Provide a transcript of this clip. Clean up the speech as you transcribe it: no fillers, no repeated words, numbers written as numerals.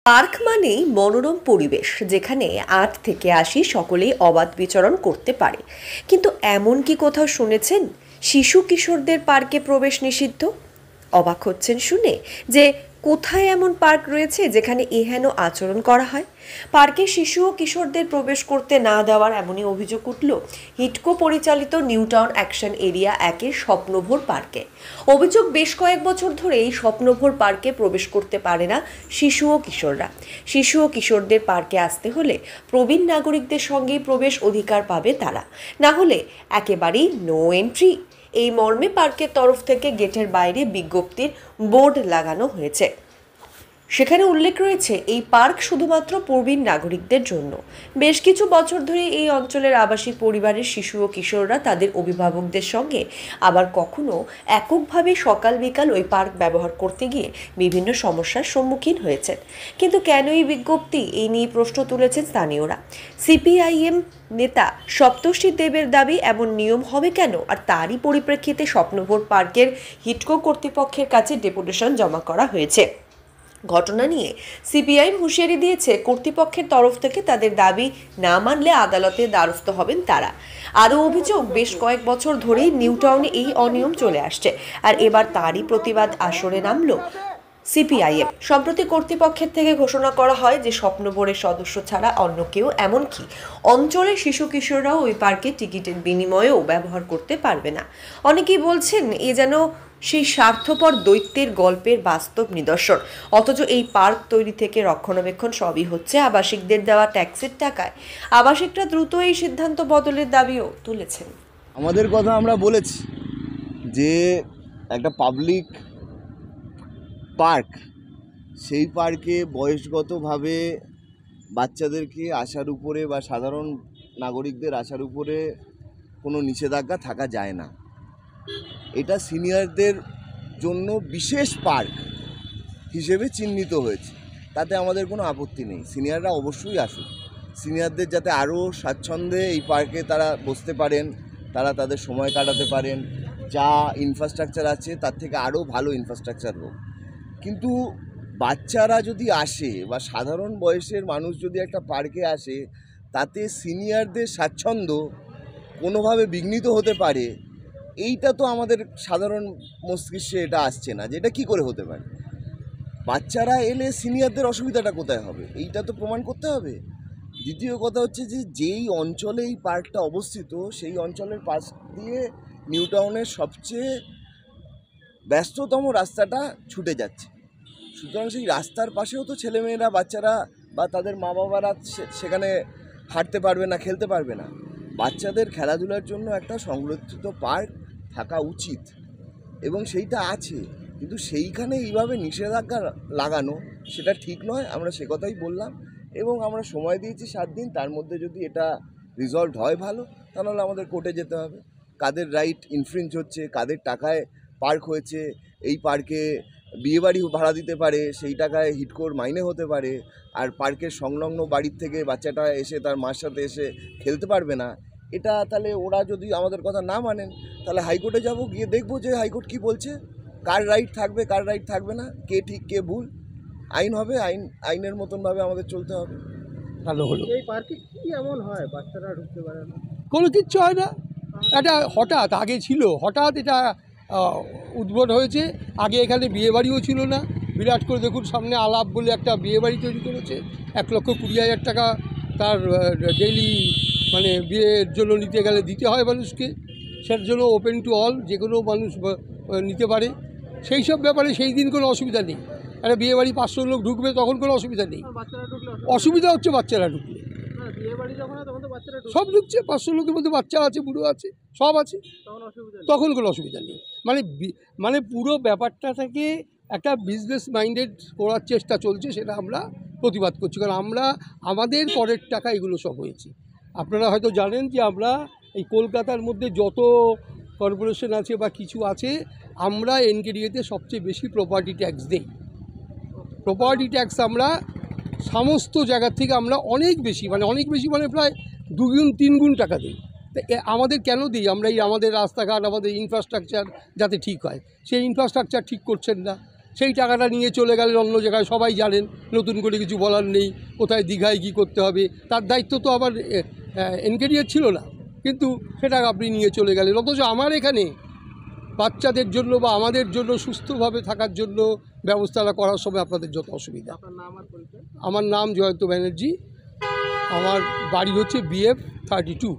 Park মানেই মনোরম পরিবেশ, যেখানে ৮ থেকে ৮০ সকলেই অবাধ বিচরণ করতে পারে। কিন্তু এমন কি কোথাও শুনেছেন শিশু কিশোরদের পার্কে প্রবেশ নিষিদ্ধ? অবাক হচ্ছেন শুনে যে কোথায় এমন পার্ক রয়েছে যেখানে এহেন আচরণ করা হয়। পার্কে শিশু ও কিশোরদের প্রবেশ করতে না দেওয়ার এমনই অভিযোগ উঠল হিটকো পরিচালিত নিউ টাউন অ্যাকশন এরিয়া ১-এর স্বপ্নভোর পার্কে। অভিযোগ, বেশ কয়েক বছর ধরে এই স্বপ্নভোর পার্কে প্রবেশ করতে পারে না শিশু ও কিশোররা। শিশু ও কিশোরদের পার্কে আসতে হলে প্রবীণ নাগরিকদের সঙ্গেই প্রবেশ অধিকার পাবে তারা, না হলে একেবারেই নো এন্ট্রি। এই মর্মে পার্কের তরফ থেকে গেটের বাইরে বিজ্ঞপ্তির বোর্ড লাগানো হয়েছে। সেখানে উল্লেখ রয়েছে এই পার্ক শুধুমাত্র প্রবীণ নাগরিকদের জন্য। বেশ কিছু বছর ধরে এই অঞ্চলের আবাসিক পরিবারের শিশু ও কিশোররা তাদের অভিভাবকদের সঙ্গে, আবার কখনো এককভাবে সকাল বিকাল ওই পার্ক ব্যবহার করতে গিয়ে বিভিন্ন সমস্যার সম্মুখীন হয়েছেন। কিন্তু কেন এই বিজ্ঞপ্তি, এই নিয়ে প্রশ্ন তুলেছেন স্থানীয়রা। সিপিআইএম নেতা সপ্তর্ষি দেবের দাবি, এমন নিয়ম হবে কেন? আর তারই পরিপ্রেক্ষিতে স্বপ্নভোর পার্কের হিটকো কর্তৃপক্ষের কাছে ডেপুটেশন জমা করা হয়েছে। ঘটনা নিয়ে সিপিআইএম হুঁশিয়ারি দিয়েছে, কর্তৃপক্ষের তরফ থেকে তাদের দাবি না মানলে আদালতে দ্বারস্থ হবেন তারা। আরও অভিযোগ, বেশ কয়েক বছর ধরেই নিউ টাউনে এই অনিয়ম চলে আসছে, আর এবার তারই প্রতিবাদ আসরে নামল সিপিআইএম। সম্প্রতি কর্তৃপক্ষের থেকে ঘোষণা করা হয় যে স্বপ্নভোরের সদস্য ছাড়া অন্য কেউ, এমনকি অঞ্চলের শিশু কিশোররাও ওই পার্কে টিকিটের বিনিময়েও ব্যবহার করতে পারবে না। অনেকেই বলছেন এ যেন সেই স্বার্থপর দৈত্যের গল্পের বাস্তব নিদর্শন। অথচ এই পার্ক তৈরি থেকে রক্ষণাবেক্ষণ সবই হচ্ছে আবাসিকদের দেওয়া ট্যাক্সের টাকায়। আবাসিকরা দ্রুত এই সিদ্ধান্ত বদলের দাবিও তুলেছেন। আমাদের কথা আমরা বলেছি যে একটা পাবলিক পার্ক, সেই পার্কে বয়সগতভাবে বাচ্চাদেরকে আসার উপরে বা সাধারণ নাগরিকদের আসার উপরে কোনো নিষেধাজ্ঞা থাকা যায় না। এটা সিনিয়রদের জন্য বিশেষ পার্ক হিসেবে চিহ্নিত হয়েছে, তাতে আমাদের কোনো আপত্তি নেই। সিনিয়ররা অবশ্যই আসুক, সিনিয়রদের যাতে আরও স্বাচ্ছন্দ্যে এই পার্কে তারা বসতে পারেন, তারা তাদের সময় কাটাতে পারেন, যা ইনফ্রাস্ট্রাকচার আছে তার থেকে আরও ভালো ইনফ্রাস্ট্রাকচার হোক। কিন্তু বাচ্চারা যদি আসে বা সাধারণ বয়সের মানুষ যদি একটা পার্কে আসে, তাতে সিনিয়রদের স্বাচ্ছন্দ্য কোনোভাবে বিঘ্নিত হতে পারে, এইটা তো আমাদের সাধারণ মস্তিষ্কে এটা আসছে না, যে এটা কী করে হতে পারে। বাচ্চারা এলে সিনিয়রদের অসুবিধাটা কোথায় হবে, এইটা তো প্রমাণ করতে হবে। দ্বিতীয় কথা হচ্ছে যে যেই অঞ্চলে এই পার্কটা অবস্থিত, সেই অঞ্চলের পাশ দিয়ে নিউ টাউনের সবচেয়ে ব্যস্ততম রাস্তাটা ছুটে যাচ্ছে। সুতরাং সেই রাস্তার পাশেও তো ছেলেমেয়েরা, বাচ্চারা বা তাদের মা বাবারা সেখানে হাঁটতে পারবে না, খেলতে পারবে না। বাচ্চাদের খেলাধুলার জন্য একটা সংরক্ষিত পার্ক থাকা উচিত, এবং সেইটা আছে। কিন্তু সেইখানে এইভাবে নিষেধাজ্ঞা লাগানো সেটা ঠিক নয়। আমরা সে কথাই বললাম, এবং আমরা সময় দিয়েছি 7 দিন। তার মধ্যে যদি এটা রিজলভ হয় ভালো, তাহলে আমাদের কোর্টে যেতে হবে। কাদের রাইট ইনফ্রিঞ্জ হচ্ছে, কাদের টাকায় পার্ক হয়েছে, এই পার্কে বিয়েবাড়ি ভাড়া দিতে পারে, সেই টাকায় হিটকোর মাইনে হতে পারে, আর পার্কের সংলগ্ন বাড়ির থেকে বাচ্চাটা এসে তার মার সাথে এসে খেলতে পারবে না। এটা তাহলে ওরা যদি আমাদের কথা না মানেন, তাহলে হাইকোর্টে যাব, গিয়ে দেখবো যে হাইকোর্ট কী বলছে, কার রাইট থাকবে কার রাইট থাকবে না, কে ঠিক কে ভুল। আইন হবে, আইনের মতনভাবে আমাদের চলতে হবে। ভালো হলো। এই পার্কে কি এমন হয় বাচ্চারা ঢুকতে পারে না? কোনো কিচ্ছু হয় না, এটা হঠাৎ, আগে ছিল, হঠাৎ এটা উদ্ভট হয়েছে। আগে এখানে বিয়েবাড়িও ছিল না। বিরাট করে দেখুন, সামনে আলাপ বলে একটা বিয়েবাড়ি তৈরি করেছে, 1,20,000 টাকা তার ডেইলি, মানে বিয়ের জন্য নিতে গেলে দিতে হয় মানুষকে। সেটার জন্য ওপেন টু অল, যে কোনো মানুষ নিতে পারে। সেই সব ব্যাপারে সেই দিন কোনো অসুবিধা নেই। একটা বিয়েবাড়ি 500 লোক ঢুকবে, তখন কোনো অসুবিধা নেই। বাচ্চারা ঢুকলে অসুবিধা হচ্ছে বাচ্চারা ঢুকলে। বিয়েবাড়ি যখন হয় তখন তো বাচ্চারা ঢুকবে, সব ঢুকছে, 500 লোকের মধ্যে বাচ্চা আছে, বুড়ো আছে, সব আছে, তখন অসুবিধা নেই। তখন কোনো অসুবিধা নেই। মানে পুরো ব্যাপারটা থেকে একটা বিজনেস মাইন্ডেড করার চেষ্টা চলছে, সেটা আমরা প্রতিবাদ করছি। কারণ আমরা আমাদের করের টাকা এগুলো সব হয়েছে। আপনারা হয়তো জানেন যে আমরা এই কলকাতার মধ্যে যত কর্পোরেশন আছে বা কিছু আছে, আমরা এনকেডিএতে সবচেয়ে বেশি প্রপার্টি ট্যাক্স দিই। প্রপার্টি ট্যাক্স আমরা সমস্ত জায়গার থেকে আমরা অনেক বেশি মানে প্রায় 2 গুণ 3 গুণ টাকা দিই। তা আমাদের কেন দিই? আমরা এই আমাদের রাস্তাঘাট, আমাদের ইনফ্রাস্ট্রাকচার যাতে ঠিক হয়, সেই ইনফ্রাস্ট্রাকচার ঠিক করছেন না। সেই টাকাটা নিয়ে চলে গেলেন অন্য জায়গায়, সবাই জানেন, নতুন করে কিছু বলার নেই। কোথায় দীঘায় কী করতে হবে তার দায়িত্ব তো আবার এনকেডিয়ার ছিল না, কিন্তু সেটা আপনি নিয়ে চলে গেলেন। অথচ আমার এখানে বাচ্চাদের জন্য বা আমাদের জন্য সুস্থভাবে থাকার জন্য ব্যবস্থাটা করার সময় আপনাদের যত অসুবিধা। আপনার নাম আর পরিচয়? আমার নাম জয়ন্ত ব্যানার্জি, আমার বাড়ি হচ্ছে BF 32।